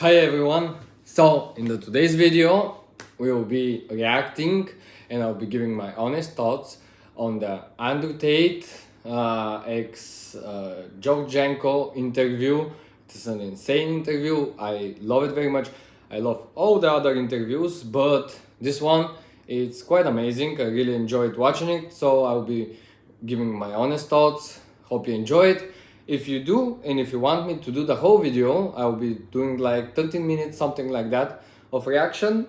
Hi everyone. So in today's video we will be reacting and I'll be giving my honest thoughts on the Andrew Tate ex George Janko interview. It's an insane interview. I love it very much. I love all the other interviews, but this one it's quite amazing. I really enjoyed watching it, so I'll be giving my honest thoughts. Hope you enjoy it. If you do, and if you want me to do the whole video, I'll be doing like 13 minutes, something like that, of reaction.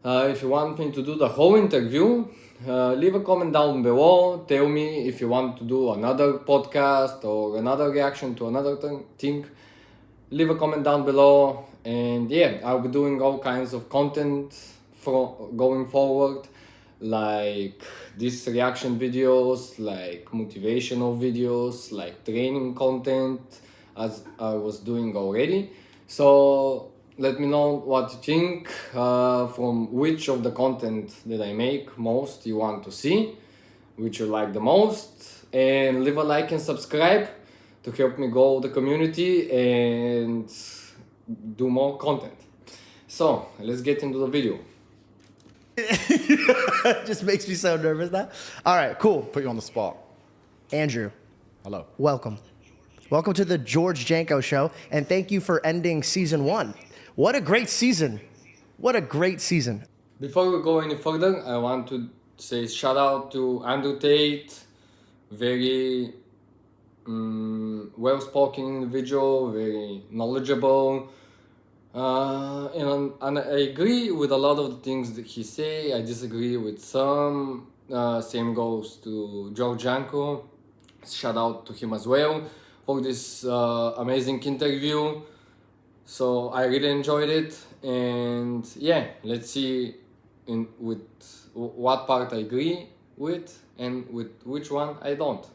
If you want me to do the whole interview, leave a comment down below. Tell me if you want to do another podcast or another reaction to another thing. Leave a comment down below. And yeah, I'll be doing all kinds of content going forward, like these reaction videos, like motivational videos, like training content, as I was doing already. So let me know what you think, from which of the content that I make most you want to see, which you like the most, and leave a like and subscribe to help me grow the community and do more content. So let's get into the video. It just makes me so nervous now. All right, cool. Put you on the spot. Andrew, Hello. welcome. Welcome to the George Janko show, and thank you for ending season 1. What a great season. What a great season. Before we go any further, I want to say shout out to Andrew Tate, very well-spoken individual, very knowledgeable. And I agree with a lot of the things that he say. I disagree with some. Same goes to George Janko. Shout out to him as well for this amazing interview. So I really enjoyed it, and yeah, let's see with what part I agree with and with which one I don't.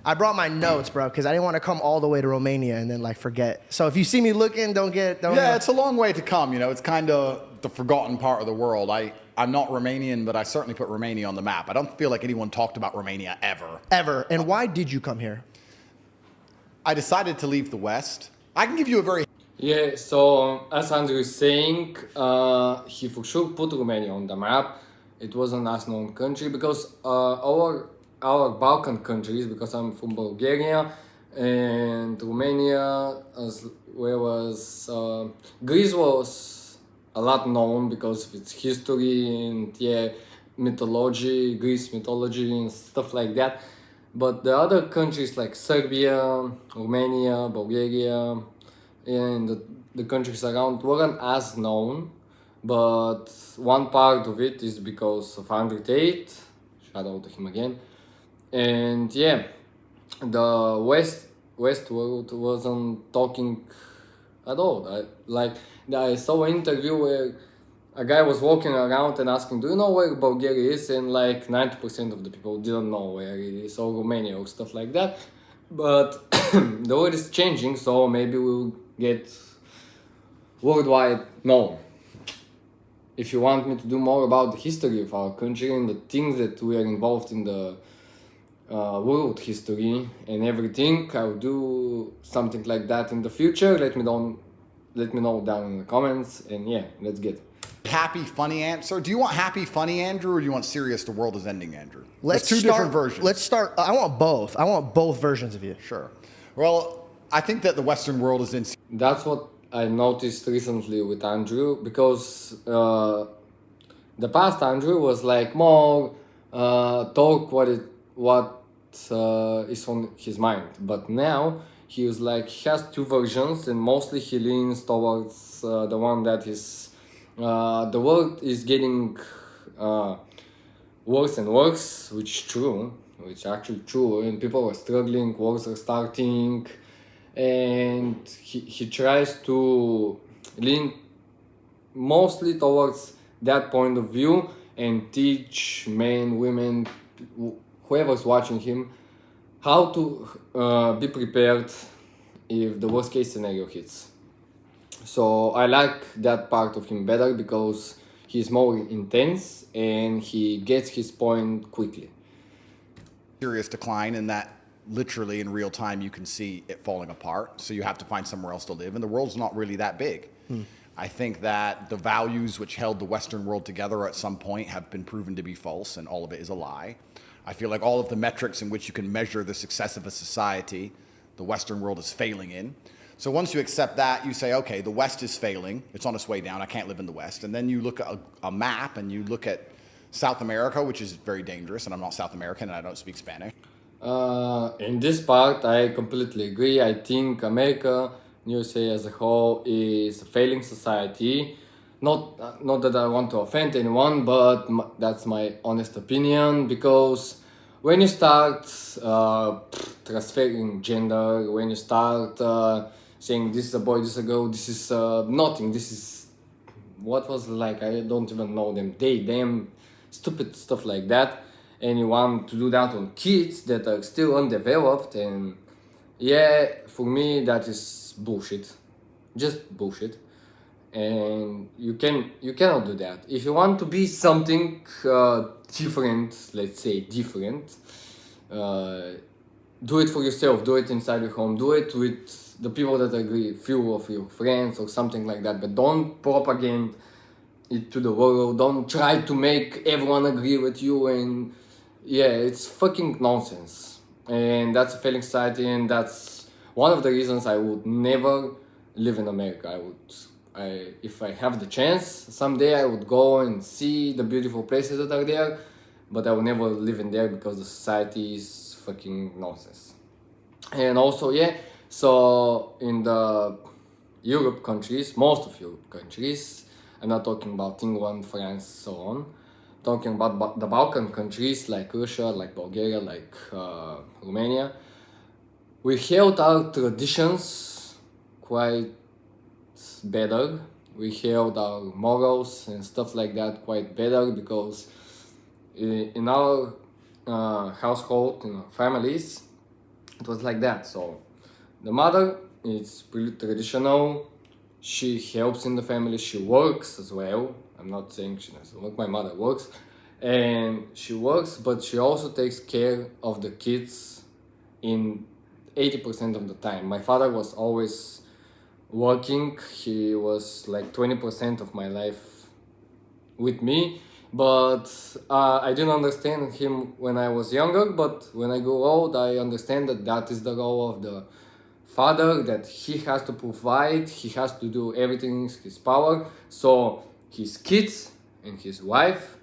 I brought my notes, bro, because I didn't want to come all the way to Romania and then like forget. So if you see me looking, don't. Yeah, it's a long way to come. You know, it's kind of the forgotten part of the world. I'm not Romanian, but I certainly put Romania on the map. I don't feel like anyone talked about Romania ever. Ever. And why did you come here? I decided to leave the West. I can give you a very... Yeah, so as Andrew is saying, he for sure put Romania on the map. It wasn't as known country because our Balkan countries, because I'm from Bulgaria, and Romania as well as Greece was a lot known because of its history and mythology, Greece mythology and stuff like that. But the other countries like Serbia, Romania, Bulgaria, and the countries around weren't as known. But one part of it is because of Andrew Tate. Shout out to him again. And yeah, the West world wasn't talking at all. I saw an interview where a guy was walking around and asking, "Do you know where Bulgaria is?" And like 90% of the people didn't know where it is, or Romania or stuff like that. But the world is changing, so maybe we'll get worldwide known. If you want me to do more about the history of our country and the things that we are involved in the world history and everything, I'll do something like that in the future. Let me know down in the comments, and yeah, let's get happy, funny answer. Do you want happy, funny Andrew, or do you want serious, the world is ending Andrew? There's two different versions. Let's start. I want both. I want both versions of you. Sure. Well, I think that the Western world is in... That's what I noticed recently with Andrew, because the past Andrew was like more talk what is on his mind, but now he has two versions, and mostly he leans towards the one that is the world is getting worse and worse, which is actually true, and people are struggling, wars are starting, and he tries to lean mostly towards that point of view and teach men, women, whoever's watching him, how to be prepared if the worst case scenario hits. So I like that part of him better because he's more intense and he gets his point quickly. Serious decline in that literally in real time, you can see it falling apart. So you have to find somewhere else to live. And the world's not really that big. I think that the values which held the Western world together at some point have been proven to be false, and all of it is a lie. I feel like all of the metrics in which you can measure the success of a society, the Western world is failing in. So once you accept that, you say, okay, the West is failing. It's on its way down. I can't live in the West. And then you look at a map and you look at South America, which is very dangerous. And I'm not South American and I don't speak Spanish. In this part, I completely agree. I think America, USA as a whole, is a failing society. Not that I want to offend anyone, but that's my honest opinion. Because when you start transferring gender, when you start saying this is a boy, this is a girl, this is nothing, this is what was like, I don't even know them, they, them, stupid stuff like that, and you want to do that on kids that are still undeveloped, and yeah, for me that is bullshit, just bullshit. And you cannot do that. If you want to be something different, let's say different, do it for yourself, do it inside your home, do it with the people that agree, few of your friends or something like that, but don't propagate it to the world, don't try to make everyone agree with you, and yeah, it's fucking nonsense. And that's a failing society, and that's one of the reasons I would never live in America. If I have the chance, someday I would go and see the beautiful places that are there, but I will never live in there because the society is fucking nonsense. And also, yeah, so in the Europe countries, most of Europe countries, I'm not talking about England, France, so on, talking about the Balkan countries like Russia, like Bulgaria, like Romania, we held our traditions quite better. We held our morals and stuff like that quite better, because in our household, in our families, it was like that. So the mother is pretty traditional, she helps in the family, she works as well. I'm not saying she doesn't work, my mother works, and she works, but she also takes care of the kids in 80% of the time. My father was always working, he was like 20% of my life with me, but I didn't understand him when I was younger, but when I grew old, I understand that that is the role of the father, that he has to provide, he has to do everything in his power, so his kids and his wife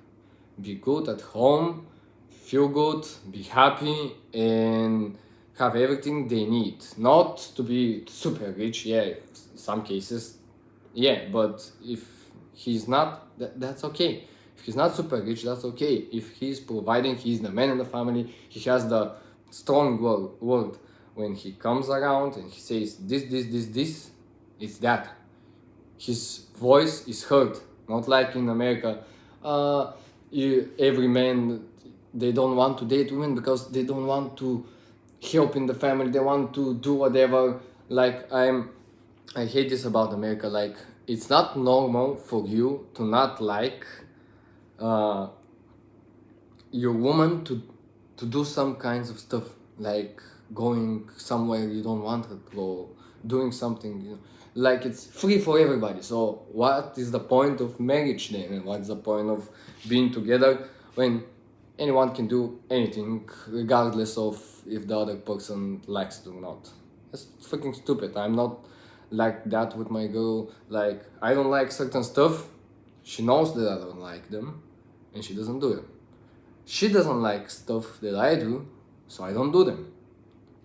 be good at home, feel good, be happy, and have everything they need. Not to be super rich, yeah, some cases, yeah, but if he's not, that's okay. If he's not super rich, that's okay. If he's providing, he's the man in the family, he has the strong word. When he comes around and he says this, it's that. His voice is heard, not like in America. Every man, they don't want to date women because they don't want to help in the family, they want to do whatever. Like, I hate this about America, like, it's not normal for you to not like your woman to do some kinds of stuff, like going somewhere you don't want her to go, doing something, you know, like it's free for everybody. So what is the point of marriage then, and what's the point of being together when anyone can do anything regardless of if the other person likes it or not? That's fucking stupid. I'm not like that with my girl. Like, I don't like certain stuff, she knows that I don't like them, and she doesn't do them. She doesn't like stuff that I do, so I don't do them.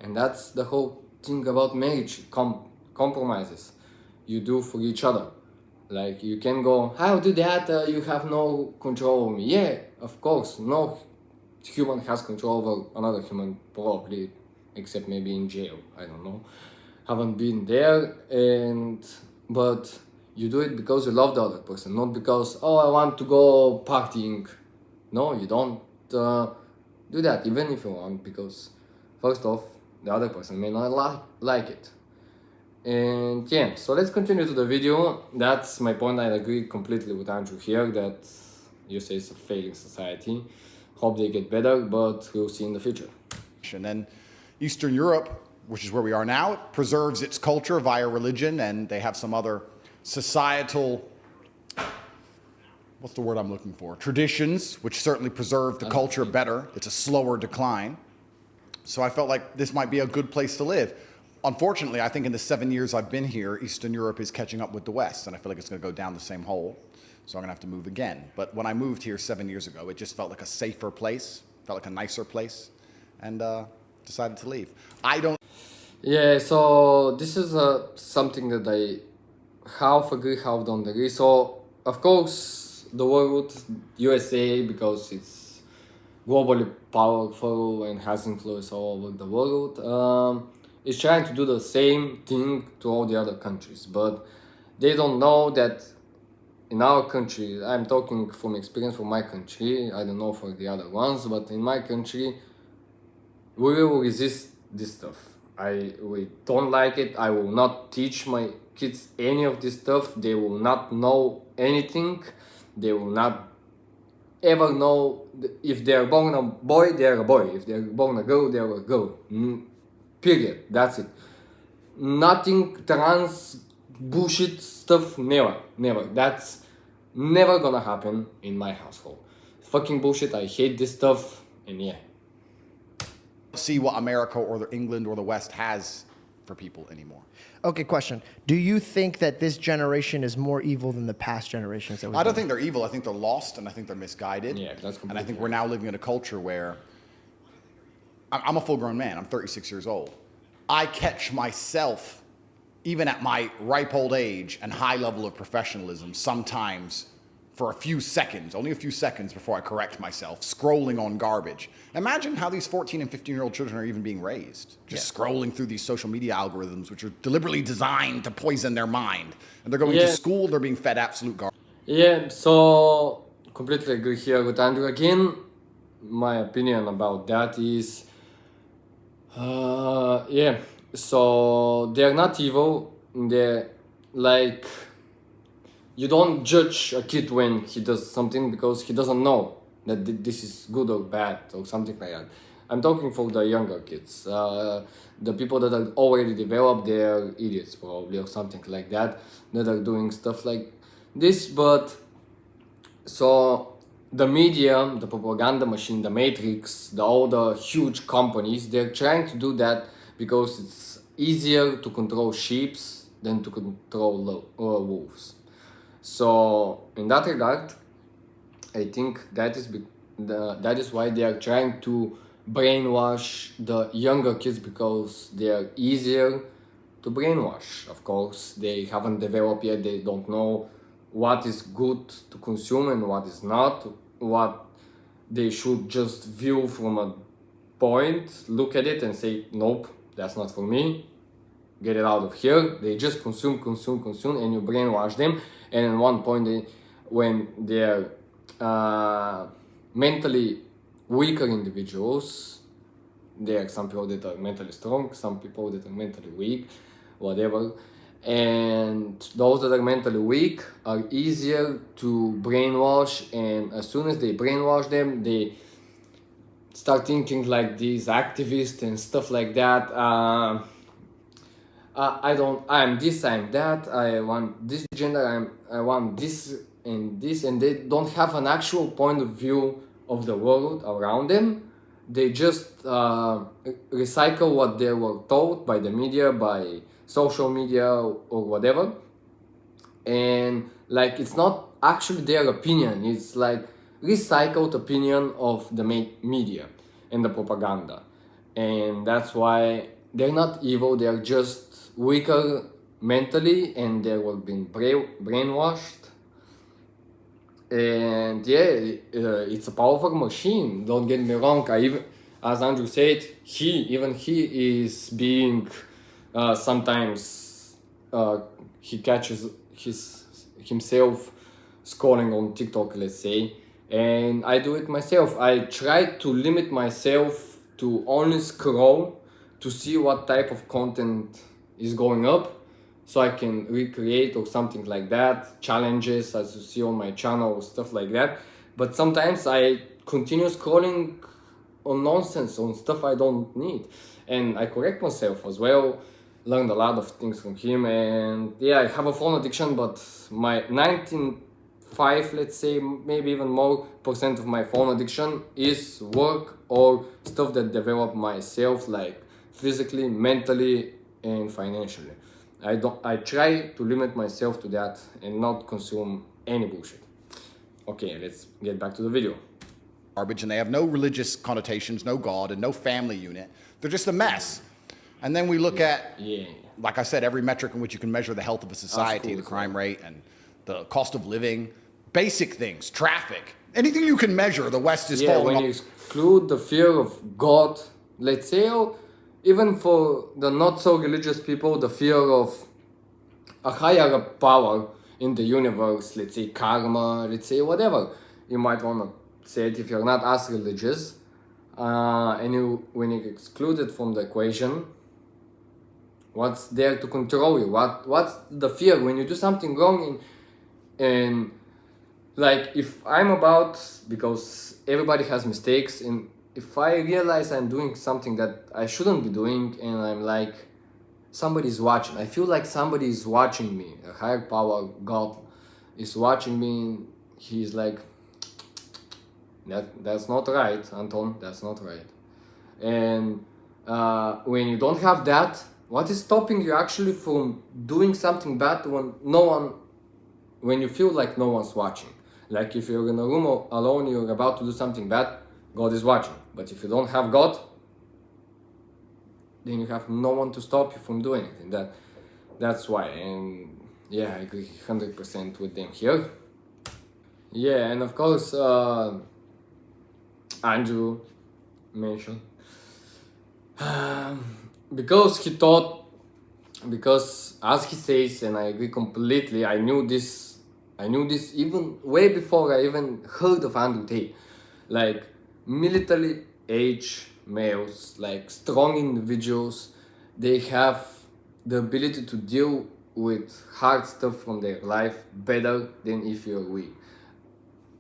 And that's the whole thing about marriage, compromises you do for each other. Like, you can go, I'll do that, you have no control over me. Yeah, of course, no human has control over another human, probably, except maybe in jail, I don't know. Haven't been there, but you do it because you love the other person, not because, oh, I want to go partying. No, you don't do that, even if you want, because first off, the other person may not like it. And yeah, so let's continue to the video. That's my point. I agree completely with Andrew here that USA is a failing society. Hope they get better, but we'll see in the future. And then Eastern Europe, which is where we are now, preserves its culture via religion, and they have some other societal, what's the word I'm looking for? Traditions, which certainly preserve the culture better. It's a slower decline. So I felt like this might be a good place to live. Unfortunately, I think in the 7 years I've been here, Eastern Europe is catching up with the West, and I feel like it's going to go down the same hole. So I'm going to have to move again. But when I moved here 7 years ago, it just felt like a safer place, felt like a nicer place, and decided to leave. I don't. Yeah, so this is something that I half agree, half don't agree. So, of course, the world, USA, because it's globally powerful and has influence all over the world, is trying to do the same thing to all the other countries. But they don't know that in our country, I'm talking from experience from my country, I don't know for the other ones, but in my country, we will resist this stuff. We don't like it. I will not teach my kids any of this stuff. They will not know anything. They will not ever know. If they are born a boy, they are a boy. If they are born a girl, they are a girl. Period. That's it. Nothing trans bullshit stuff. Never. That's never gonna happen in my household. Fucking bullshit. I hate this stuff. And yeah. See what America or the England or the West has for people anymore. Okay, question. Do you think that this generation is more evil than the past generations? That I don't think they're evil. I think they're lost, and I think they're misguided. Yeah, that's completely. And I think we're now living in a culture where I'm a full-grown man. I'm 36 years old. I catch myself, even at my ripe old age and high level of professionalism, sometimes for a few seconds, only a few seconds before I correct myself, scrolling on garbage. Imagine how these 14 and 15-year-old children are even being raised. Just scrolling through these social media algorithms, which are deliberately designed to poison their mind. And they're going to school, they're being fed absolute garbage. Yeah, so completely agree here with Andrew again. My opinion about that is, so they're not evil. They're like, you don't judge a kid when he does something because he doesn't know that this is good or bad or something like that. I'm talking for the younger kids. The people that are already developed, they're idiots probably or something like that are doing stuff like this. But so the media, the propaganda machine, the matrix, all the huge companies, they're trying to do that because it's easier to control sheep than to control wolves. So in that regard, I think that is why they are trying to brainwash the younger kids, because they are easier to brainwash. Of course, they haven't developed yet. They don't know what is good to consume and what is not, what they should just view from a point, look at it and say, nope, that's not for me, get it out of here. They just consume, and you brainwash them. And at one point, when they're mentally weaker individuals, there are some people that are mentally strong, some people that are mentally weak, whatever. And those that are mentally weak are easier to brainwash, and as soon as they brainwash them, they start thinking like these activists and stuff like that. I'm this, I'm that, I want this gender, I want this, and they don't have an actual point of view of the world around them. They just recycle what they were taught by the media, by social media or whatever. And like, it's not actually their opinion, it's like recycled opinion of the media and the propaganda. And that's why they're not evil, they're just weaker mentally, and they were being brainwashed. And it's a powerful machine, don't get me wrong. As Andrew said, he is being sometimes he catches himself scrolling on TikTok, let's say, and I do it myself. I try to limit myself to only scroll to see what type of content is going up, so I can recreate or something like that, challenges as you see on my channel, stuff like that. But sometimes I continue scrolling on nonsense, on stuff I don't need. And I correct myself as well, learned a lot of things from him. And yeah, I have a phone addiction, but my 95, let's say, maybe even more % of my phone addiction is work or stuff that develop myself, like physically, mentally, and financially. I try to limit myself to that and not consume any bullshit. Okay, let's get back to the video. Garbage, and they have no religious connotations, no God, and no family unit. They're just a mess. And then we look at, like I said, every metric in which you can measure the health of a society, the crime rate and the cost of living, basic things, traffic, anything you can measure, the West is falling when off. you exclude the fear of God, let's say, or even for the not so religious people, the fear of a higher power in the universe, let's say karma, let's say whatever you might want to say it if you're not as religious, and when you exclude it from the equation, what's there to control you? What's the fear when you do something wrong? And like, if I'm about, because everybody has mistakes, and if I realize I'm doing something that I shouldn't be doing, and I'm like, somebody's watching, I feel like somebody is watching me, a higher power, God, is watching me, and he's like, that's not right, Anton, that's not right. And when you don't have that, what is stopping you actually from doing something bad when you feel like no one's watching? Like, if you're in a room alone, you're about to do something bad, God is watching. But if you don't have God, then you have no one to stop you from doing it. And that's why. And yeah, I agree 100% with them here. Yeah, and of course, Andrew mentioned, because as he says, and I agree completely, I knew this even way before I even heard of Andrew Tate. Like, military age males, like strong individuals, they have the ability to deal with hard stuff from their life better than if you're weak.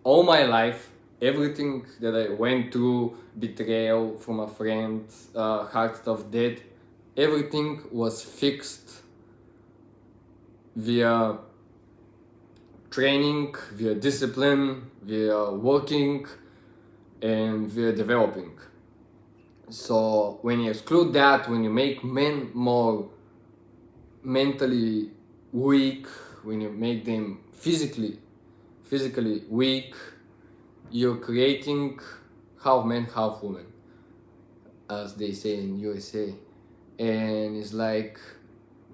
All my life, everything that I went through, betrayal from a friend, hard stuff, death, everything was fixed via training, via discipline, via working, and via developing. So when you exclude that, when you make men more mentally weak, when you make them physically weak, you're creating half man, half woman, as they say in USA. And it's like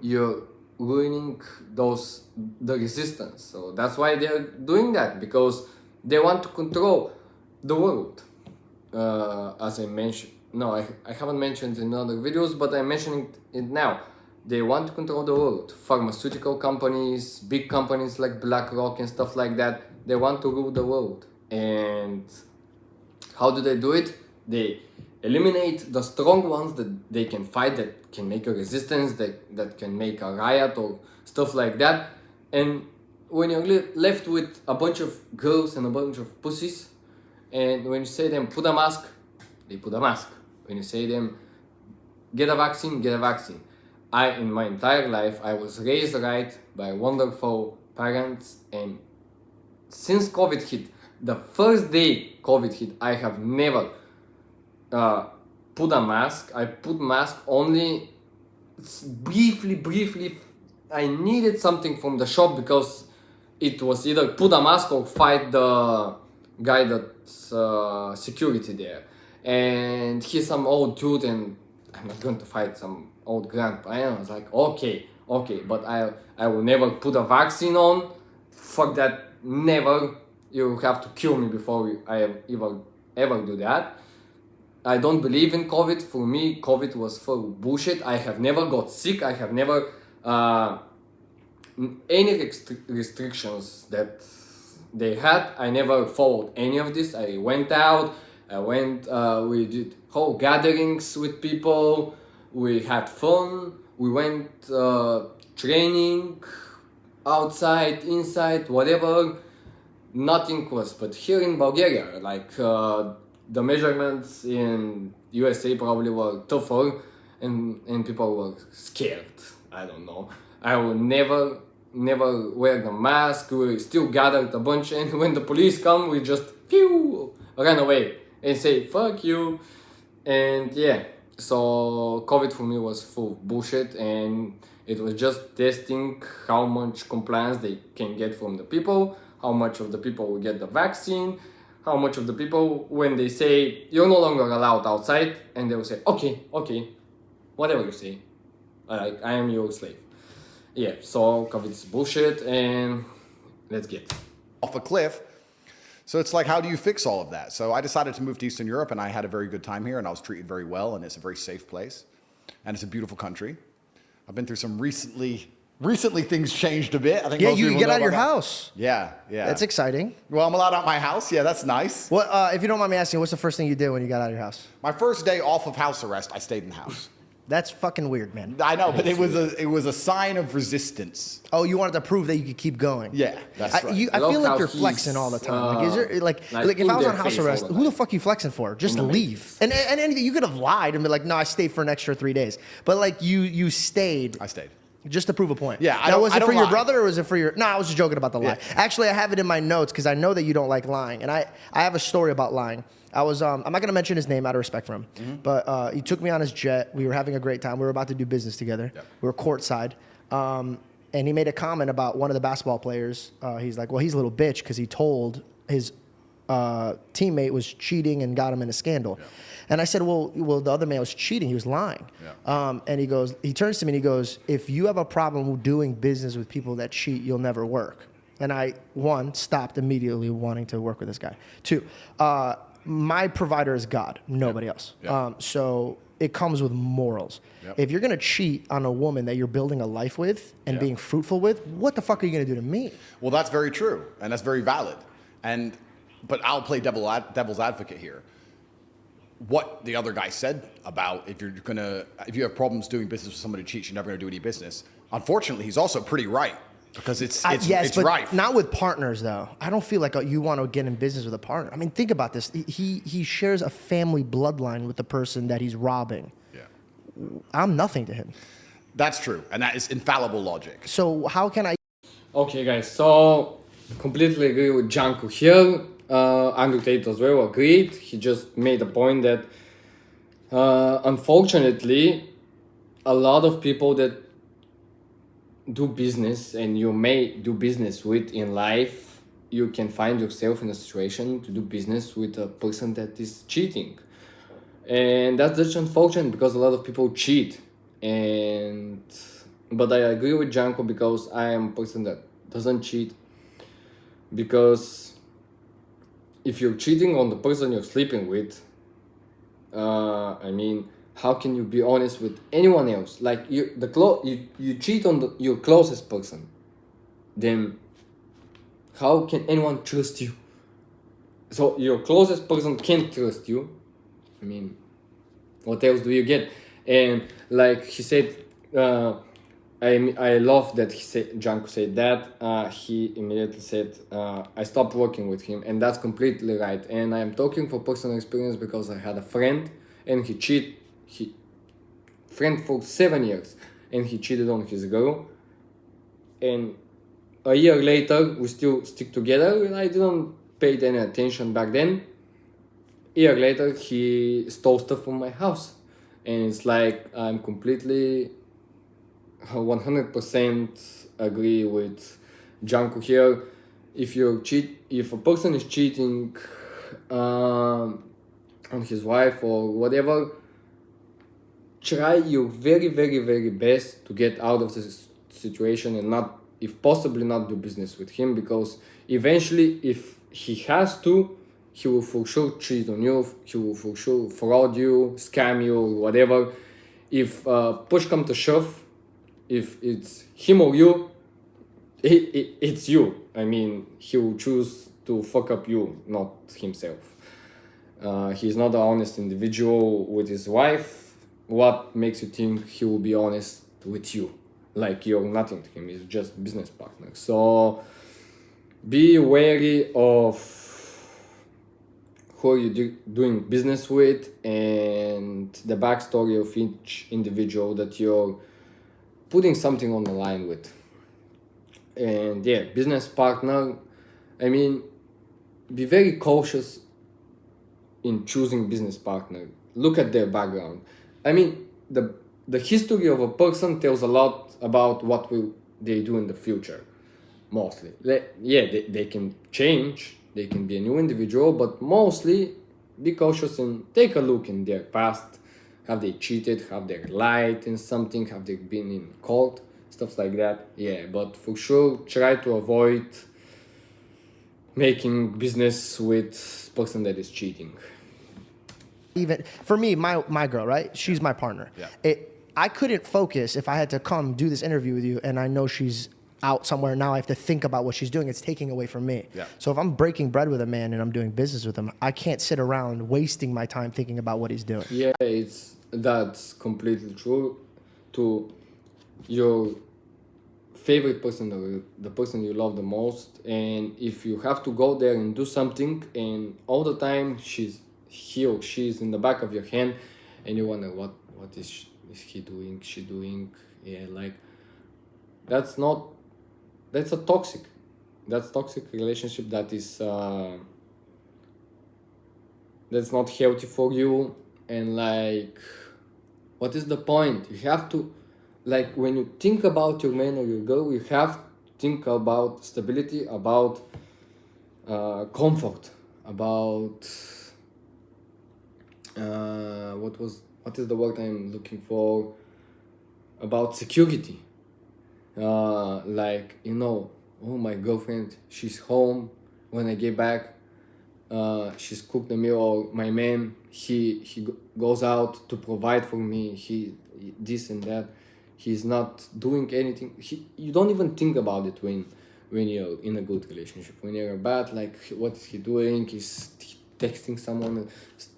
you're ruining the resistance. So that's why they're doing that, because they want to control the world. As I mentioned, no, I haven't mentioned in other videos, but I'm mentioning it now. They want to control the world. Pharmaceutical companies, big companies like BlackRock and stuff like that, they want to rule the world. And how do they do it? They eliminate the strong ones that they can fight, that can make a resistance, that can make a riot or stuff like that. And when you're left with a bunch of girls and a bunch of pussies, and when you say them put a mask, they put a mask. When you say them get a vaccine, get a vaccine. In my entire life, I was raised right by wonderful parents, and since COVID hit, the first day COVID hit, I have never put a mask. I put mask only briefly. I needed something from the shop, because it was either put a mask or fight the guy that's security there. And he's some old dude, and I'm not going to fight some old grandpa. I was like, okay, but I will never put a vaccine on. Fuck that, never. You have to kill me before I ever do that. I don't believe in COVID. For me, COVID was full bullshit. I have never got sick. I have never any restrictions that they had. I never followed any of this. I went out. We did whole gatherings with people. We had fun. We went training outside, inside, whatever. Nothing was. But here in Bulgaria, like the measurements in USA probably were tougher, and people were scared. I don't know. I will never wear the mask. We still gathered a bunch, and when the police come, we just run away and say fuck you. And yeah, so COVID for me was full bullshit, and it was just testing how much compliance they can get from the people, how much of the people will get the vaccine, how much of the people, when they say you're no longer allowed outside, and they will say okay, whatever you say, I am your slave. Yeah, so COVID is bullshit, and let's get off a cliff. So it's like, how do you fix all of that? So I decided to move to Eastern Europe, and I had a very good time here, and I was treated very well, and it's a very safe place, and it's a beautiful country. I've been through some recently things changed a bit. I think most you people get know out of your about that. house. Yeah. That's exciting. Well, I'm allowed out my house. Yeah, that's nice. What, if you don't mind me asking, what's the first thing you did when you got out of your house? My first day off of house arrest, I stayed in the house. That's fucking weird, man. I know, but it was a sign of resistance. Oh, you wanted to prove that you could keep going. Yeah, that's right. I love feel like how you're he's, flexing all the time. Like, is there like if in I was their on house face arrest, all the who the time. fuck you flexing for? Just In the leave. face. And anything you could have lied and be like, no, I stayed for an extra 3 days. But like you stayed. I stayed. Just to prove a point. Yeah, Now, was I it don't for your lie. brother or was it for your? No, I was just joking about the lie. Yeah. Actually, I have it in my notes because I know that you don't like lying, and I have a story about lying. I was I'm not gonna mention his name out of respect for him, but he took me on his jet. We were having a great time. We were about to do business together. Yep. We were courtside, and he made a comment about one of the basketball players. He's like, well, he's a little bitch because he told his teammate was cheating and got him in a scandal. Yeah. And I said, well, the other man was cheating. He was lying. Yeah. And he turns to me and he goes, if you have a problem doing business with people that cheat, you'll never work. And I, one, stopped immediately wanting to work with this guy. Two, my provider is God, nobody else. Yeah. So it comes with morals. Yep. If you're gonna cheat on a woman that you're building a life with and Yeah. being fruitful with, what the fuck are you gonna do to me? Well, that's very true, and that's very valid. But I'll play devil's advocate here. What the other guy said about if you have problems doing business with somebody who cheats, you're never gonna do any business. Unfortunately, he's also pretty right because it's But rife. not with partners though. I don't feel like you want to get in business with a partner. I mean, think about this. He shares a family bloodline with the person that he's robbing. Yeah, I'm nothing to him. that's true, and that is infallible logic. So how can I? Okay, guys, so completely agree with Janko here. Andrew Tate as well agreed. He just made a point that unfortunately, a lot of people that do business and you may do business with in life, you can find yourself in a situation to do business with a person that is cheating. And that's just unfortunate because a lot of people cheat. But I agree with Janko because I am a person that doesn't cheat. Because if you're cheating on the person you're sleeping with, I mean, how can you be honest with anyone else? Like you cheat on your closest person, then how can anyone trust you? So your closest person can't trust you. I mean, what else do you get? And like he said, I love that Janko said that. He immediately said, I stopped working with him, and that's completely right. And I am talking for personal experience because I had a friend, and friend for 7 years, and he cheated on his girl. And a year later, we still stick together, and I didn't pay any attention back then. A year later, he stole stuff from my house, and it's like I'm completely 100% agree with Janko here. If a person is cheating on his wife or whatever, try your very, very, very best to get out of this situation and not, if possibly, not do business with him, because eventually, if he has to, he will for sure cheat on you, he will for sure fraud you, scam you, whatever. If push come to shove, if it's him or you, it's you. I mean, he will choose to fuck up you, not himself. He's not an honest individual with his wife. What makes you think he will be honest with you? Like you're nothing to him, he's just business partner. So be wary of who are you doing business with, and the backstory of each individual that you're putting something on the line with. And yeah, business partner, I mean, be very cautious in choosing business partner. Look at their background. I mean, the history of a person tells a lot about what will they do in the future, mostly. They can change, they can be a new individual, but mostly be cautious and take a look in their past. Have they cheated? Have they lied in something? Have they been in court? Stuff like that. Yeah, but for sure, try to avoid making business with person that is cheating. Even for me, my girl, right? She's my partner. Yeah. I couldn't focus if I had to come do this interview with you and I know she's out somewhere. Now I have to think about what she's doing. It's taking away from me. Yeah. So if I'm breaking bread with a man and I'm doing business with him, I can't sit around wasting my time thinking about what he's doing. Yeah, that's completely true. To your favorite person, or the person you love the most, and if you have to go there and do something, and all the time he or she's in the back of your hand, and you wonder what is he doing, she doing, yeah, like that's a toxic relationship that is that's not healthy for you. And like, what is the point? You have to, like, when you think about your man or your girl, you have to think about stability, about comfort, about what is the word I'm looking for? About security. Like, oh, my girlfriend, she's home when I get back. She's cooked the meal. Or my man, he goes out to provide for me. He this and that. He's not doing anything. You don't even think about it when you're in a good relationship. When you're bad, like, what is he doing? He's texting someone,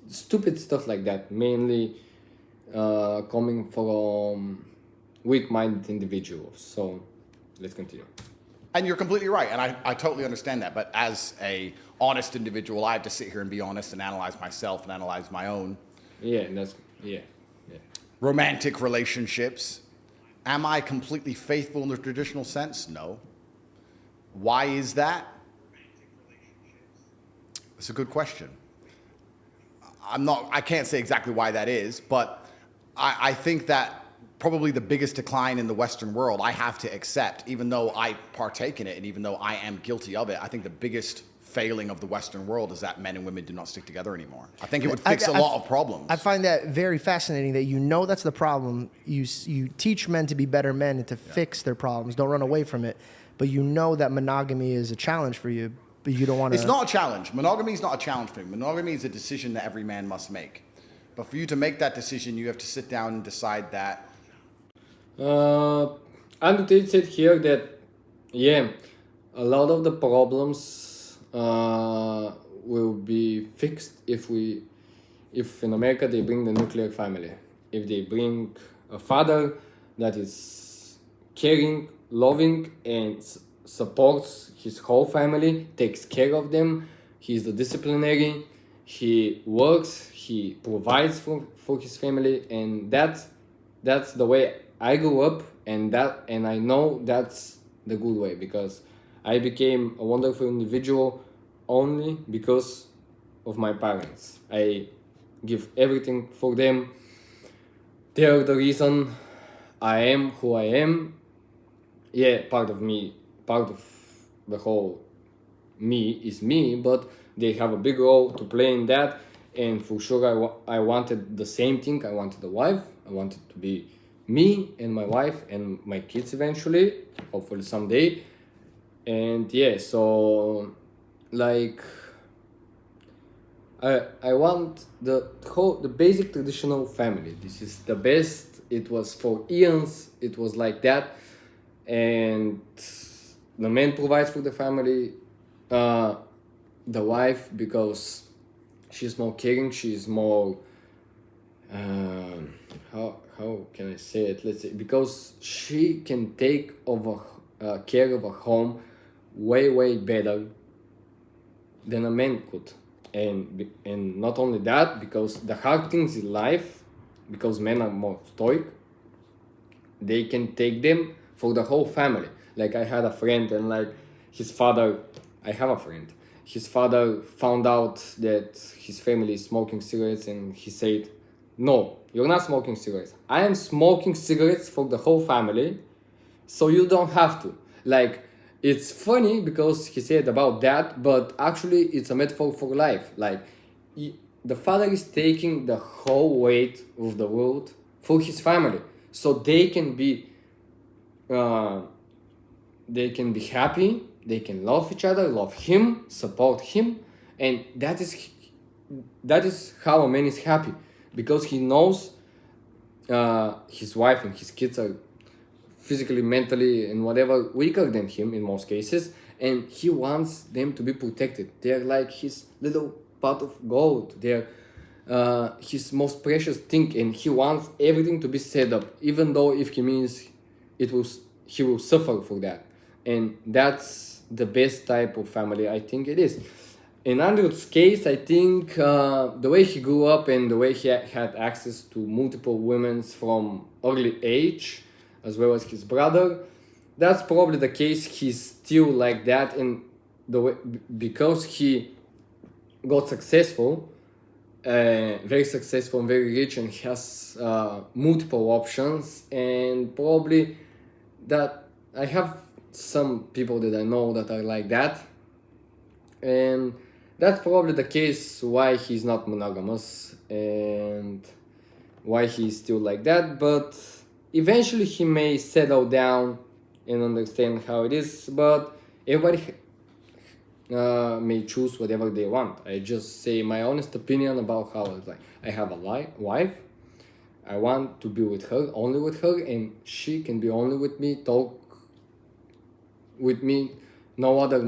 stupid stuff like that. Mainly coming from weak-minded individuals. So let's continue. And you're completely right, and I totally understand that. But as a honest individual, I have to sit here and be honest and analyze myself and analyze my own romantic relationships. Am I completely faithful in the traditional sense? No. Why is that? It's a good question. I can't say exactly why that is, but I think that probably the biggest decline in the Western world I have to accept, even though I partake in it and even though I am guilty of it. I think the biggest failing of the Western world is that men and women do not stick together anymore. I think it would fix a lot of problems. I find that very fascinating that that's the problem. You teach men to be better men and to fix their problems. Don't run away from it. But that monogamy is a challenge for you, but you don't want to... It's not a challenge. Monogamy is not a challenge for me. Monogamy is a decision that every man must make. But for you to make that decision, you have to sit down and decide that... Andrew Tate said here that, a lot of the problems will be fixed if in America they bring the nuclear family. If they bring a father that is caring, loving, and supports his whole family, takes care of them, he's the disciplinary, he works, he provides for his family, and that's the way I grew up, and I know that's the good way, because I became a wonderful individual only because of my parents. I give everything for them. They are the reason I am who I am. Yeah, part of the whole me is me, but they have a big role to play in that. And for sure, I wanted the same thing. I wanted a wife. I wanted to be me and my wife and my kids eventually, hopefully someday. And so like I want the basic traditional family. This is the best. It was for eons, it was like that. And the man provides for the family, the wife, because she's more caring, she's more how can I say it? Let's say, because she can take over care of a home way better than a man could. And not only that, because the hard things in life, because men are more stoic, they can take them for the whole family. Like I had a friend, and like his father, I have a friend. His father found out that his family is smoking cigarettes, and he said, "No, you're not smoking cigarettes. I am smoking cigarettes for the whole family, so you don't have to." Like, it's funny because he said about that, but actually it's a metaphor for life. Like, the father is taking the whole weight of the world for his family, so they can be happy, they can love each other, love him, support him, and that is how a man is happy, because he knows his wife and his kids are physically, mentally, and whatever weaker than him in most cases, and he wants them to be protected. They're like his little pot of gold. They're his most precious thing, and he wants everything to be set up, even though if he means he will suffer for that. And that's the best type of family I think it is. In Andrew's case, I think the way he grew up and the way he had access to multiple women from early age, as well as his brother, that's probably the case. He's still like that, and the way, because he got successful, very successful and very rich, and he has multiple options, and probably that I have some people that I know that are like that, and that's probably the case why he's not monogamous and why he's still like that. But eventually he may settle down and understand how it is, but everybody may choose whatever they want. I just say my honest opinion about how it's like. I have a wife, I want to be with her, only with her, and she can be only with me, talk with me. No other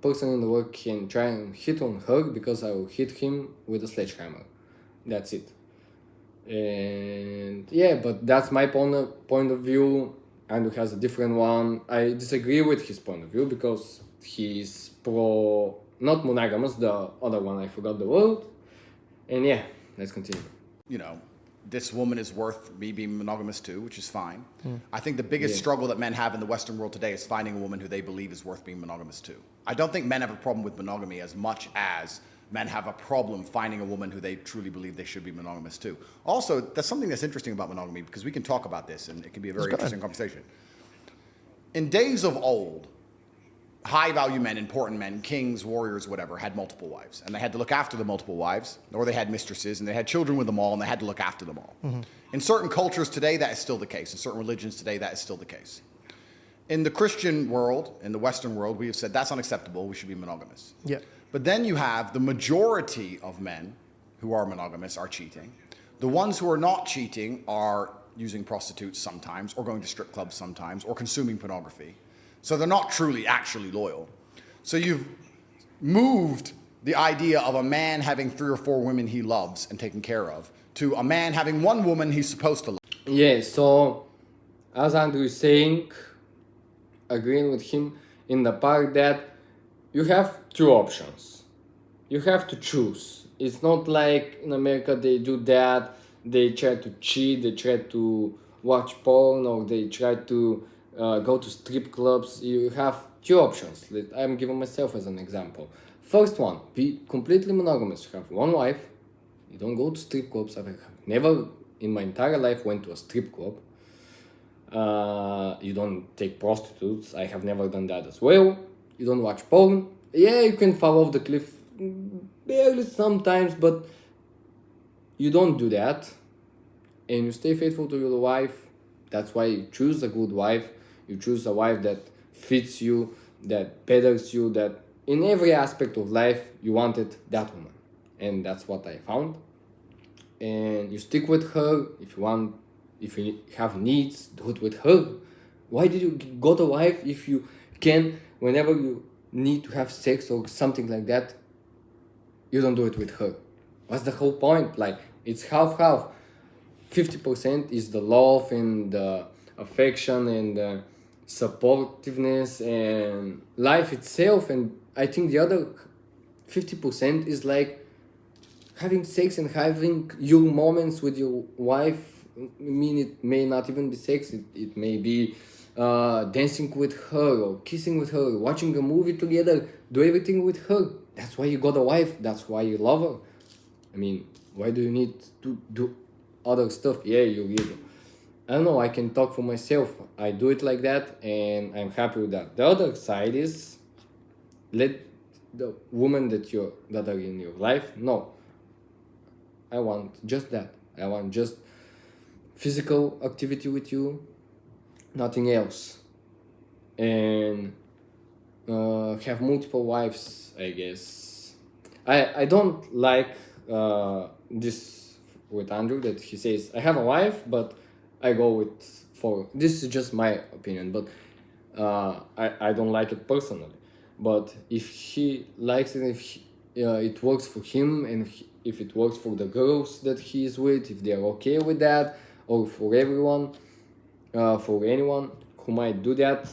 person in the world can try and hit on her, because I will hit him with a sledgehammer. That's it. And yeah, but that's my point of view. Andrew has a different one. I disagree with his point of view because he's pro not monogamous, the other one, I forgot the word. And yeah, let's continue. You know, this woman is worth me being monogamous too, which is fine. I think the biggest struggle that men have in the Western world today is finding a woman who they believe is worth being monogamous to. I don't think men have a problem with monogamy as much as men have a problem finding a woman who they truly believe they should be monogamous to. Also, that's something that's interesting about monogamy, because we can talk about this and it can be a very interesting conversation. In days of old, high-value men, important men, kings, warriors, whatever, had multiple wives. And they had to look after the multiple wives, or they had mistresses, and they had children with them all, and they had to look after them all. In certain cultures today, that is still the case. In certain religions today, that is still the case. In the Christian world, in the Western world, we have said that's unacceptable, we should be monogamous. Yeah. But then you have the majority of men who are monogamous are cheating. The ones who are not cheating are using prostitutes sometimes, or going to strip clubs sometimes, or consuming pornography. So they're not truly, actually loyal. So you've moved the idea of a man having 3 or 4 women he loves and taking care of to a man having one woman he's supposed to love. Yeah, so as Andrew is saying, agreeing with him in the part that you have 2 options. You have to choose. It's not like in America they do that, they try to cheat, they try to watch porn, or they try to go to strip clubs. You have 2 options. I'm giving myself as an example. First one, be completely monogamous. You have one wife, you don't go to strip clubs. I've never in my entire life went to a strip club. You don't take prostitutes. I have never done that as well. You don't watch porn. Yeah, you can fall off the cliff barely sometimes, but you don't do that. And you stay faithful to your wife. That's why you choose a good wife. You choose a wife that fits you, that betters you, that in every aspect of life you wanted that woman. And that's what I found. And you stick with her. If you have needs, do it with her. Why did you got a wife if you can, whenever you need to have sex or something like that, you don't do it with her? What's the whole point? Like, it's half-half. 50% is the love and the affection and the supportiveness and life itself, and I think the other 50% is like having sex and having your moments with your wife. I mean, it may not even be sex. It may be dancing with her or kissing with her, watching a movie together, do everything with her. That's why you got a wife. That's why you love her. I mean, why do you need to do other stuff? Yeah, you ego. I don't know. I can talk for myself. I do it like that, and I'm happy with that. The other side is let the woman that are in your life know. I want just that. I want just physical activity with you, nothing else. And have multiple wives, I guess. I don't like this with Andrew, that he says, I have a wife, but I go with four. This is just my opinion, but I don't like it personally. But if he likes it, if it works for him, and if it works for the girls that he is with, if they are okay with that, or for everyone, for anyone who might do that,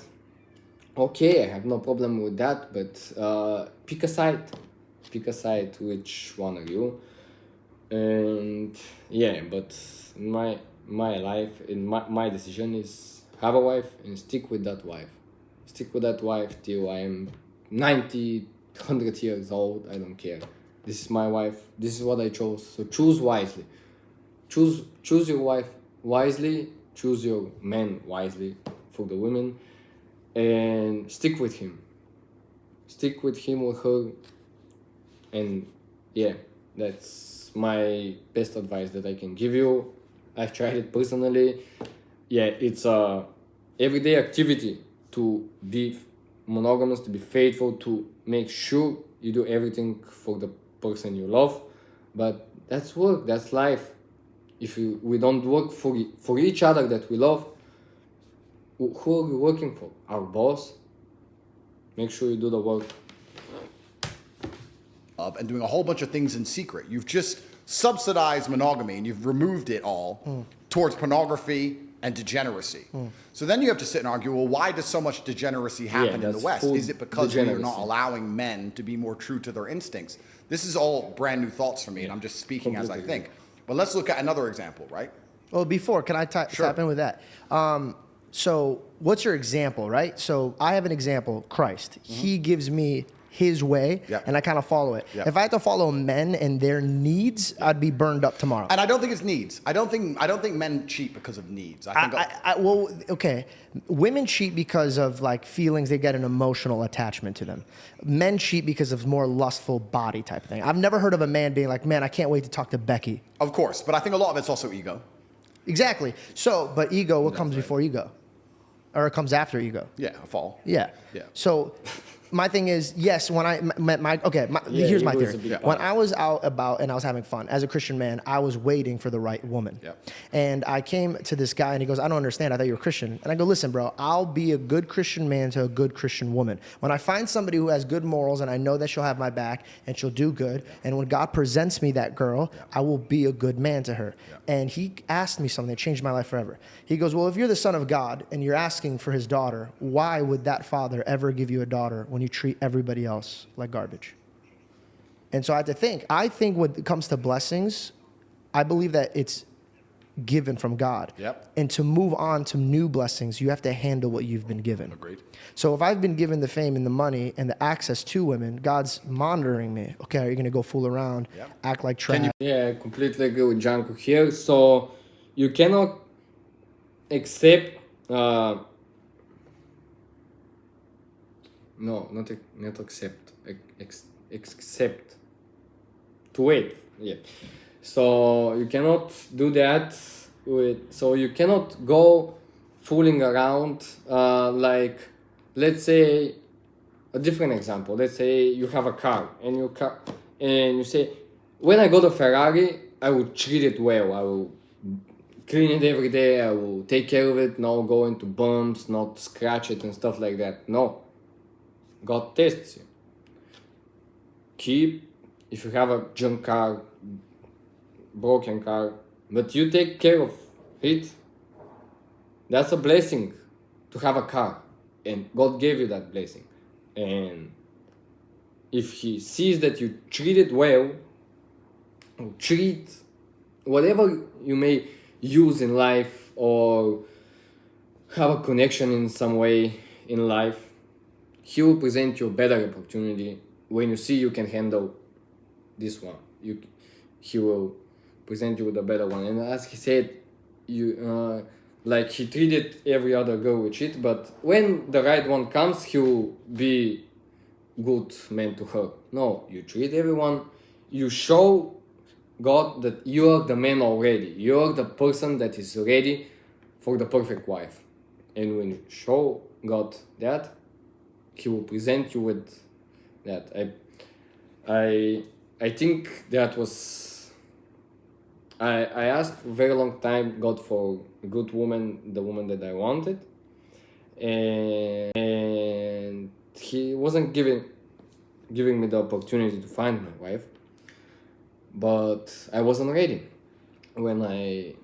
okay, I have no problem with that. But pick a side, which one are you? And yeah, but my life, and my decision is have a wife and stick with that wife till I am 90, 100 years old. I don't care. This is my wife. This is what I chose. So choose wisely. Choose your wife wisely. Choose your man wisely for the women, and stick with him. Stick with him or her. And yeah, that's my best advice that I can give you. I've tried it personally. Yeah, it's a everyday activity to be monogamous, to be faithful, to make sure you do everything for the person you love. But that's work, that's life. If we don't work for each other that we love, who are we working for? Our boss? Make sure you do the work. And doing a whole bunch of things in secret. You've just subsidized monogamy and you've removed it all towards pornography and degeneracy. So then you have to sit and argue, well, why does so much degeneracy happen in the West? Is it because we're not allowing men to be more true to their instincts? This is all brand new thoughts for me, and I'm just speaking as I think. But let's look at another example, right? Well, before, can I tap in with that? So what's your example, right? So I have an example, Christ. He gives me his way, and I kind of follow it. If I had to follow men and their needs, I'd be burned up tomorrow. And I don't think it's needs. I don't think men cheat because of needs. I think well, okay. Women cheat because of like feelings. They get an emotional attachment to them. Men cheat because of more lustful body type thing. I've never heard of a man being like, man, I can't wait to talk to Becky. Of course, but I think a lot of it's also ego. Exactly. So, but ego, what comes before ego? Or it comes after ego? Yeah, a fall. Yeah. So my thing is, yes, when I met here's my theory. When I was out about and I was having fun, as a Christian man, I was waiting for the right woman. And I came to this guy and he goes, I don't understand. I thought you were Christian. And I go, listen, bro, I'll be a good Christian man to a good Christian woman. When I find somebody who has good morals and I know that she'll have my back and she'll do good, and when God presents me that girl, I will be a good man to her. And he asked me something that changed my life forever. He goes, well, if you're the son of God and you're asking for his daughter, why would that father ever give you a daughter when you treat everybody else like garbage? And so I had to think. I think when it comes to blessings, I believe that it's given from God. And to move on to new blessings, you have to handle what you've been given. Agreed. So if I've been given the fame and the money and the access to women, God's monitoring me. Okay, are you going to go fool around, act like trash? Yeah, I completely agree with Janko here. So you cannot accept not accept. Accept. To wait. Yeah. So you cannot do that so you cannot go fooling around like, let's say a different example. Let's say you have a car and you say, when I got a Ferrari, I will treat it well. I will clean it every day. I will take care of it, not go into bumps, not scratch it and stuff like that. No. God tests you. If you have a junk car, broken car, but you take care of it, that's a blessing to have a car, and God gave you that blessing. And if he sees that you treat it well, or treat whatever you may use in life or have a connection in some way in life, he will present you a better opportunity when you see you can handle this one. He will present you with a better one. And as he said, like he treated every other girl with shit, but when the right one comes, he will be good man to her. No, you treat everyone, you show God that you are the man already. You are the person that is ready for the perfect wife. And when you show God that, he will present you with that. I think that was... I asked for a very long time God for a good woman, the woman that I wanted. And he wasn't giving me the opportunity to find my wife. But I wasn't ready. When I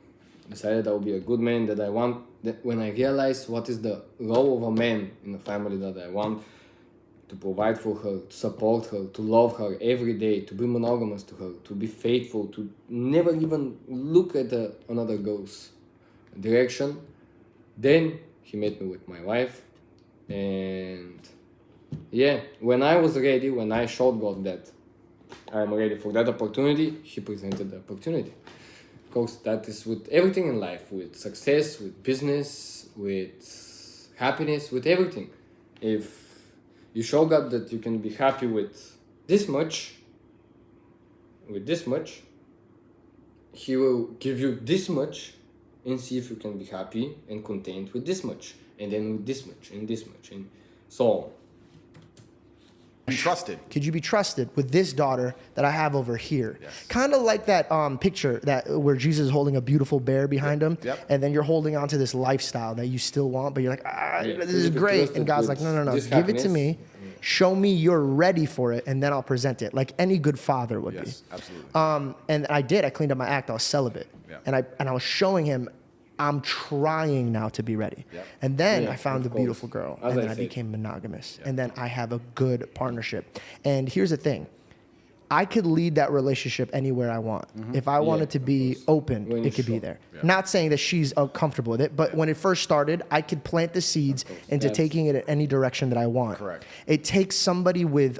decided I would be a good man that I want, when I realized what is the role of a man in the family that I want, to provide for her, to support her, to love her every day, to be monogamous to her, to be faithful, to never even look at another girl's direction, then he met me with my wife. And yeah, when I was ready, when I showed God that I'm ready for that opportunity, he presented the opportunity. Of course, that is with everything in life, with success, with business, with happiness, with everything. If you show God that you can be happy with this much, he will give you this much and see if you can be happy and content with this much, and then with this much, and this much, and so on. Be trusted. Could you be trusted with this daughter that I have over here? Yes. Kind of like that picture where Jesus is holding a beautiful bear behind him, Yep. and then you're holding on to this lifestyle that you still want, but you're like, this is Could you be great. trusted And God's with like, no, this give it to happiness? me. Show me you're ready for it, and then I'll present it, like any good father would Yes, be. absolutely. And I did. I cleaned up my act. I was celibate, Yeah. and I was showing him I'm trying now to be ready. Yep. And then Yeah, I found a of course. beautiful girl, As and then I I said. became monogamous, and then I have a good partnership. And here's the thing. I could lead that relationship anywhere I want. If I wanted to of be course. open, When it you could be show. there. Yeah. Not saying that she's comfortable with it, but when it first started, I could plant the seeds course. into That's- taking it in any direction that I want. Correct. It takes somebody with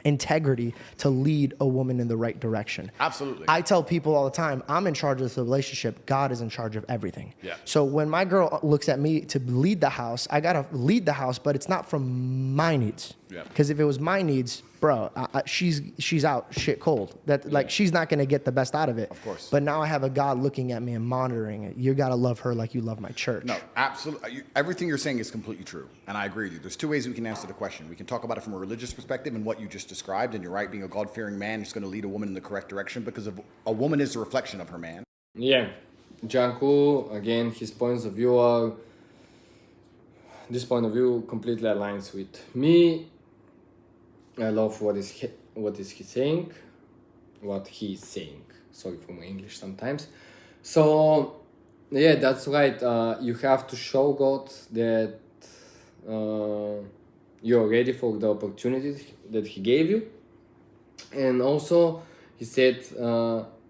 integrity to lead a woman in the right direction. Absolutely. I tell people all the time, I'm in charge of this relationship. God is in charge of everything. Yeah. So when my girl looks at me to lead the house, I gotta lead the house, but it's not from my needs. Yeah. Because if it was my needs, bro, she's out shit cold. That like she's not gonna get the best out of it. Of course. But now I have a God looking at me and monitoring it. You gotta love her like you love my church. No, absolutely. Everything you're saying is completely true, and I agree with you. There's two ways we can answer the question. We can talk about it from a religious perspective and what you just described, and you're right, being a God-fearing man is going to lead a woman in the correct direction because a woman is a reflection of her man. Yeah, Janko, again, his points of view are... This point of view completely aligns with me. I love what is he saying. Sorry for my English sometimes. So, yeah, that's right. You have to show God that you're ready for the opportunity that he gave you. And also, he said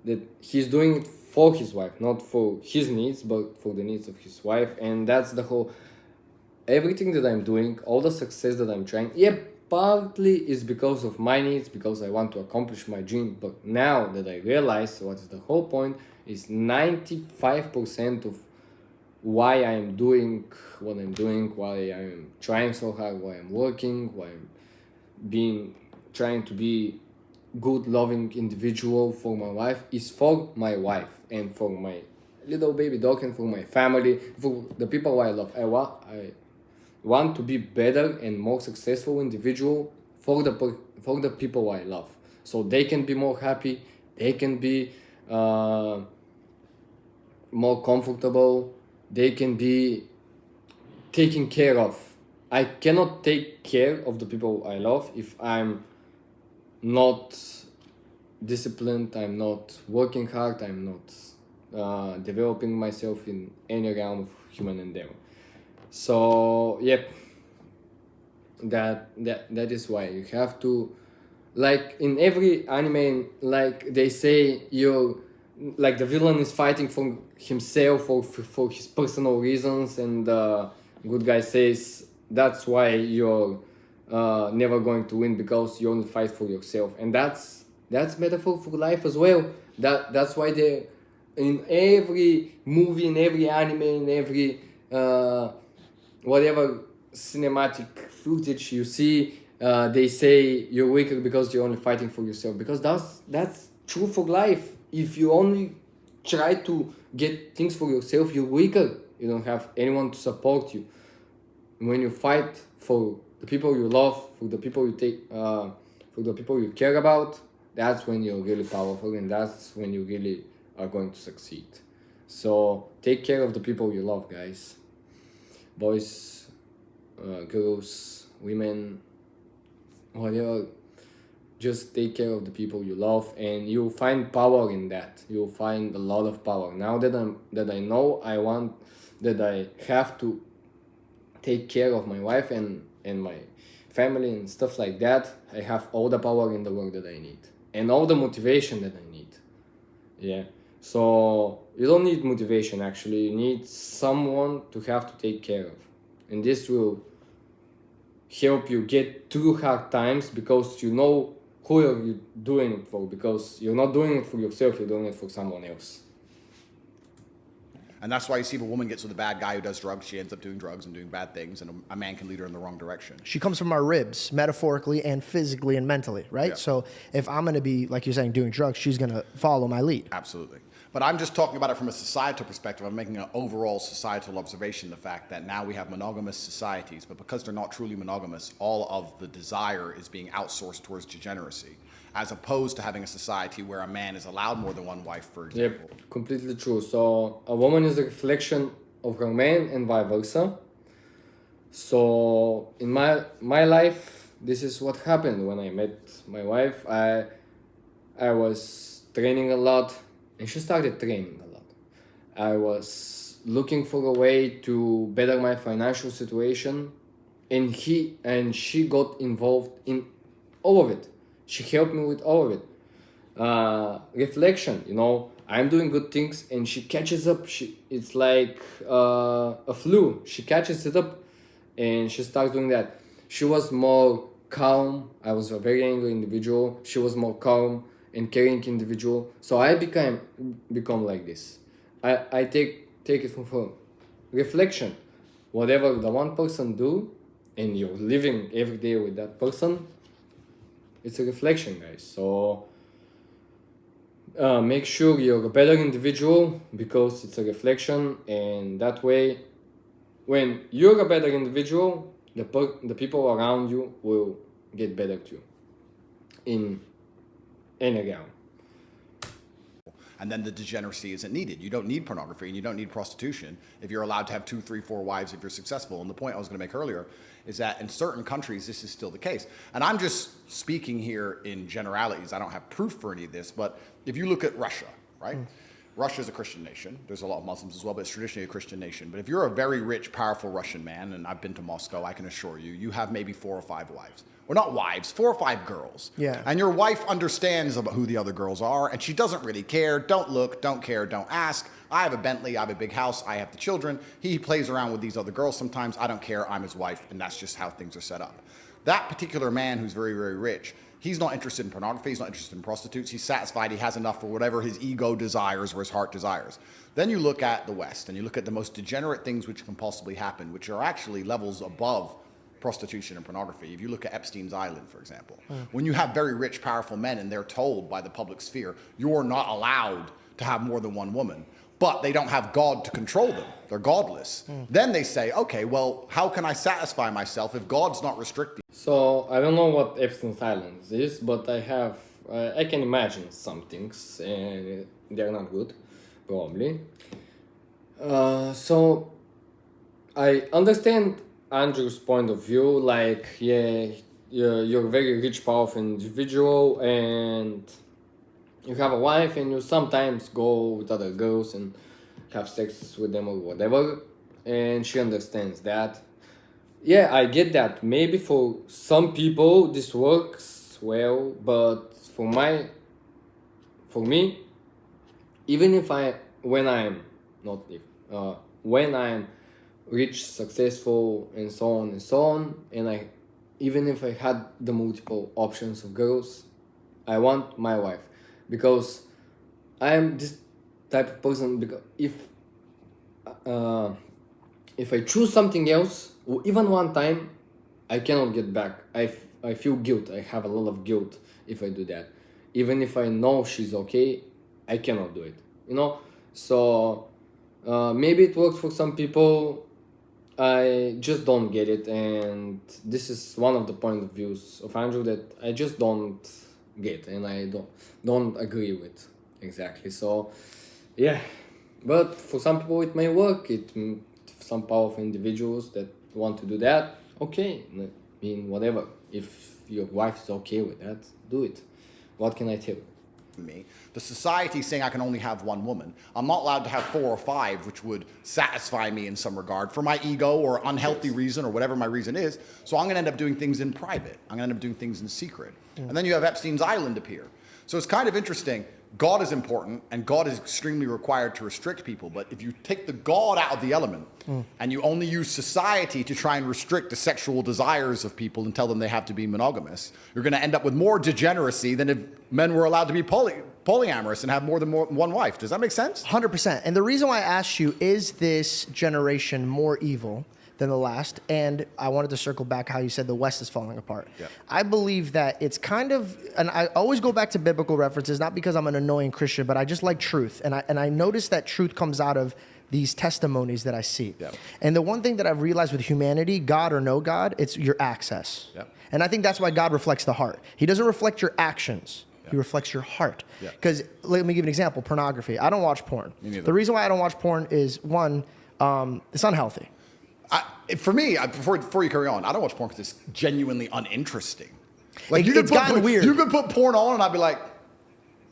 that he's doing it for his wife, not for his needs, but for the needs of his wife. And that's the whole... Everything that I'm doing, all the success that I'm trying, partly is because of my needs, because I want to accomplish my dream. But now that I realize what is the whole point, is 95% of why I'm doing what I'm doing, why I'm trying so hard, why I'm working, why I'm trying to be good, loving individual for my wife, is for my wife and for my little baby dog and for my family, for the people I love. I want to be better and more successful individual for the people I love, so they can be more happy, they can be more comfortable, they can be taken care of. I cannot take care of the people I love if I'm not disciplined, I'm not working hard, I'm not developing myself in any realm of human endeavor. So, yep, that is why you have to, like in every anime, like they say, you like the villain is fighting for himself or for his personal reasons, and the good guy says that's why you're never going to win, because you only fight for yourself. And that's metaphor for life as well. That's why they, in every movie, in every anime, in every whatever cinematic footage you see, they say you're weaker because you're only fighting for yourself, because that's true for life. If you only try to get things for yourself, you're weaker. You don't have anyone to support you. When you fight for the people you love, for the people you for the people you care about, that's when you're really powerful, and that's when you really are going to succeed. So take care of the people you love, guys. Boys, girls, women, whatever. Just take care of the people you love, and you'll find power in that. You'll find a lot of power. Now that I know that I have to take care of my wife and my family and stuff like that, I have all the power in the world that I need, and all the motivation that I need. Yeah. So you don't need motivation, actually. You need someone to have to take care of. And this will help you get through hard times, because you know who are you doing it for, because you're not doing it for yourself, you're doing it for someone else. And that's why you see if a woman gets with a bad guy who does drugs, she ends up doing drugs and doing bad things, and a man can lead her in the wrong direction. She comes from our ribs, metaphorically and physically and mentally, right? Yeah. So if I'm going to be, like you're saying, doing drugs, she's going to follow my lead. Absolutely. But I'm just talking about it from a societal perspective. I'm making an overall societal observation, the fact that now we have monogamous societies, but because they're not truly monogamous, all of the desire is being outsourced towards degeneracy, as opposed to having a society where a man is allowed more than one wife, for example. Yep, completely true. So a woman is a reflection of her man and vice versa. So in my life, this is what happened when I met my wife. I was training a lot, and she started training a lot. I was looking for a way to better my financial situation, and she got involved in all of it. She helped me with all of it. Reflection, I'm doing good things, and she catches up. It's like a flu. She catches it up, and she starts doing that. She was more calm. I was a very angry individual. She was more calm and caring individual. So I become like this. I take it from her. Reflection. Whatever the one person do, and you're living every day with that person, it's a reflection, guys. So make sure you're a better individual, because it's a reflection, and that way, when you're a better individual, the people around you will get better too, in any realm. And then the degeneracy isn't needed. You don't need pornography, and you don't need prostitution if you're allowed to have 2, 3, 4 wives if you're successful. And the point I was going to make earlier is that in certain countries, this is still the case. And I'm just speaking here in generalities. I don't have proof for any of this, but if you look at Russia, right? Russia is a Christian nation. There's a lot of Muslims as well, but it's traditionally a Christian nation. But if you're a very rich, powerful Russian man, and I've been to Moscow, I can assure you, you have maybe 4 or 5 wives. Or not wives, 4 or 5 girls. Yeah. And your wife understands about who the other girls are, and she doesn't really care. Don't look, don't care, don't ask. I have a Bentley, I have a big house, I have the children. He plays around with these other girls sometimes. I don't care, I'm his wife, and that's just how things are set up. That particular man who's very, very rich, he's not interested in pornography, he's not interested in prostitutes. He's satisfied, he has enough for whatever his ego desires or his heart desires. Then you look at the West, and you look at the most degenerate things which can possibly happen, which are actually levels above prostitution and pornography. If you look at Epstein's Island, for example, when you have very rich, powerful men, and they're told by the public sphere, you're not allowed to have more than one woman, but they don't have God to control them. They're godless. Then they say, okay, well, how can I satisfy myself if God's not restricting? So I don't know what Epstein's Island is, but I can imagine some things, and they're not good, probably. So I understand Andrew's point of view, like, you're a very rich, powerful individual, and you have a wife, and you sometimes go with other girls and have sex with them or whatever, and she understands that. yeah, I get that. Maybe for some people this works well, but for me, even if when I'm not if when I'm rich, successful, and so on and so on, and even if I had the multiple options of girls, I want my wife, because I am this type of person. Because if I choose something else, even one time, I cannot get back. I feel guilt. I have a lot of guilt if I do that. Even if I know she's okay, I cannot do it. So maybe it works for some people. I just don't get it, and this is one of the point of views of Andrew that I just don't get, and I don't agree with exactly. So yeah, but for some people it may work. Some powerful individuals that want to do that, okay. I mean, whatever. If your wife is okay with that, do it. What can I tell you? Me. The society is saying I can only have one woman. I'm not allowed to have 4 or 5, which would satisfy me in some regard for my ego or unhealthy reason or whatever my reason is. So I'm going to end up doing things in private. I'm going to end up doing things in secret. And then you have Epstein's Island appear. So it's kind of interesting. God is important, and God is extremely required to restrict people. But if you take the God out of the element and you only use society to try and restrict the sexual desires of people and tell them they have to be monogamous, you're going to end up with more degeneracy than if men were allowed to be polyamorous and have more than one wife. Does that make sense? 100%. And the reason why I asked you, is this generation more evil than the last? And I wanted to circle back how you said the West is falling apart. Yeah. I believe that it's kind of, and I always go back to biblical references, not because I'm an annoying Christian, but I just like truth. And I notice that truth comes out of these testimonies that I see. Yeah. And the one thing that I've realized with humanity, God or no God, it's your access. Yeah. And I think that's why God reflects the heart. He doesn't reflect your actions. He reflects your heart. Because let me give an example, pornography. I don't watch porn. Me neither. The reason why I don't watch porn is, one, it's unhealthy. For me, before you carry on, I don't watch porn because it's genuinely uninteresting. It's gotten weird. You could put porn on and I'd be like,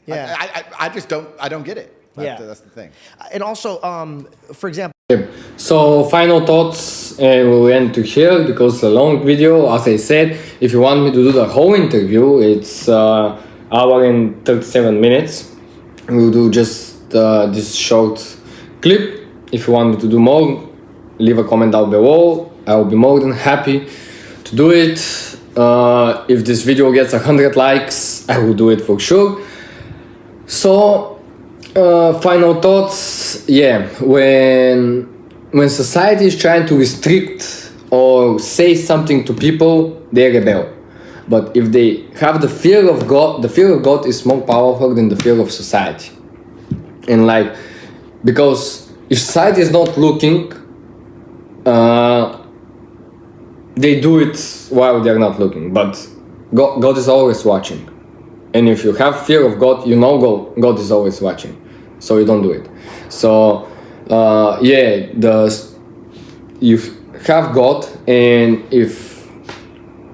Yeah. I just don't get it. That's the thing. And also, for example, So final thoughts, and we'll end to here because it's a long video. As I said, if you want me to do the whole interview, it's hour and 37 minutes. We'll do just this short clip. If you want me to do more, leave a comment down below. I will be more than happy to do it. If this video gets 100 likes, I will do it for sure. So final thoughts. Yeah, when society is trying to restrict or say something to people, they rebel. But if they have the fear of God, the fear of God is more powerful than the fear of society. And because if society is not looking, they do it while they're not looking. But God is always watching. And if you have fear of God, you know God is always watching. So you don't do it. So you have God, and if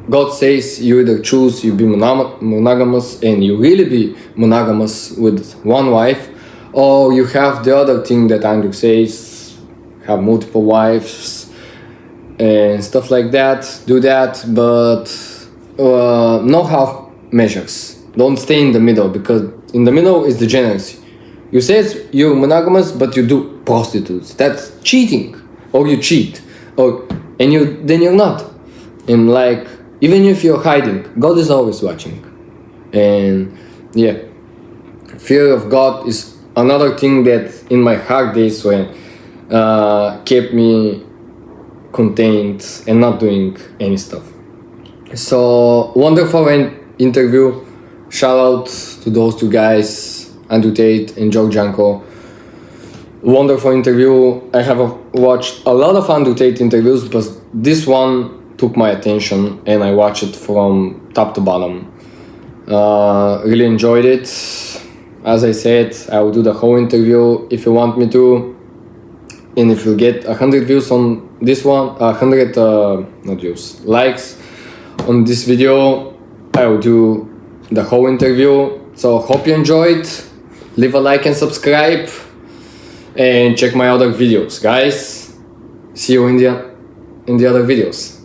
God says you either choose you be monogamous and you really be monogamous with one wife, or you have the other thing that Andrew says, have multiple wives and stuff like that, do that, but no half measures. Don't stay in the middle, because in the middle is degeneracy. You say you're monogamous, but you do prostitutes. That's cheating, or you cheat, then you're not. And even if you're hiding, God is always watching. And fear of God is another thing that in my hard days when kept me contained and not doing any stuff. So wonderful interview. Shout out to those two guys, Andrew Tate and George Janko. Wonderful interview. I have watched a lot of Andrew Tate interviews, but this one took my attention and I watched it from top to bottom. Really enjoyed it. As I said, I will do the whole interview if you want me to. And if you get 100 views on this one, 100 not views, likes on this video, I will do the whole interview. So hope you enjoyed. Leave a like and subscribe, and check my other videos, guys. See you in the other videos.